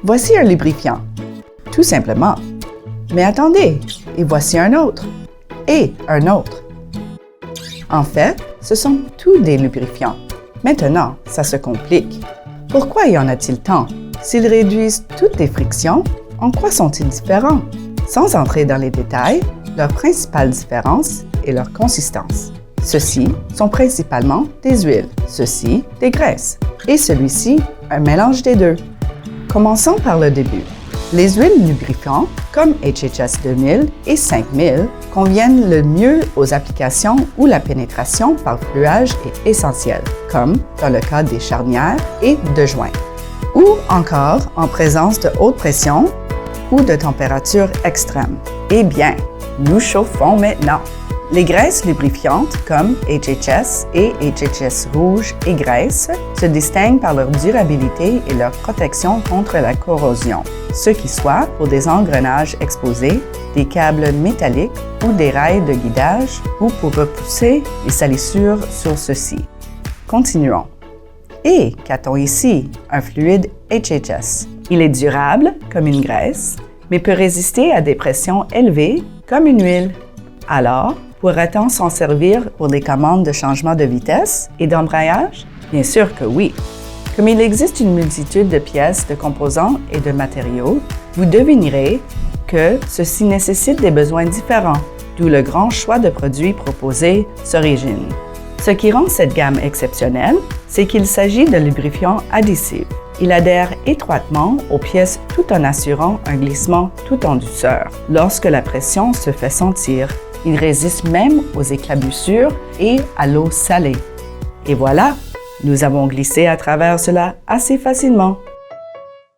Voici un lubrifiant. Tout simplement. Mais attendez, et voici un autre. Et un autre. En fait, ce sont tous des lubrifiants. Maintenant, ça se complique. Pourquoi y en a-t-il tant? S'ils réduisent toutes les frictions, en quoi sont-ils différents? Sans entrer dans les détails, leur principale différence est leur consistance. Ceux-ci sont principalement des huiles, ceux-ci des graisses, et celui-ci un mélange des deux. Commençons par le début. Les huiles lubrifiantes, comme HHS 2000 et 5000, conviennent le mieux aux applications où la pénétration par fluage est essentielle, comme dans le cas des charnières et de joints, ou encore en présence de haute pression ou de température extrême. Eh bien, nous chauffons maintenant. Les graisses lubrifiantes comme HHS et HHS rouge et graisse se distinguent par leur durabilité et leur protection contre la corrosion, ce qui soit pour des engrenages exposés, des câbles métalliques ou des rails de guidage ou pour repousser les salissures sur ceux-ci. Continuons. Et qu'a-t-on ici? Un fluide HHS. Il est durable comme une graisse, mais peut résister à des pressions élevées comme une huile. Alors, pourrait-on s'en servir pour des commandes de changement de vitesse et d'embrayage? Bien sûr que oui. Comme il existe une multitude de pièces, de composants et de matériaux, vous devinerez que ceci nécessite des besoins différents, d'où le grand choix de produits proposés s'origine. Ce qui rend cette gamme exceptionnelle, c'est qu'il s'agit de lubrifiants adhésifs. Il adhère étroitement aux pièces tout en assurant un glissement tout en douceur. Lorsque la pression se fait sentir, il résiste même aux éclaboussures et à l'eau salée. Et voilà, nous avons glissé à travers cela assez facilement.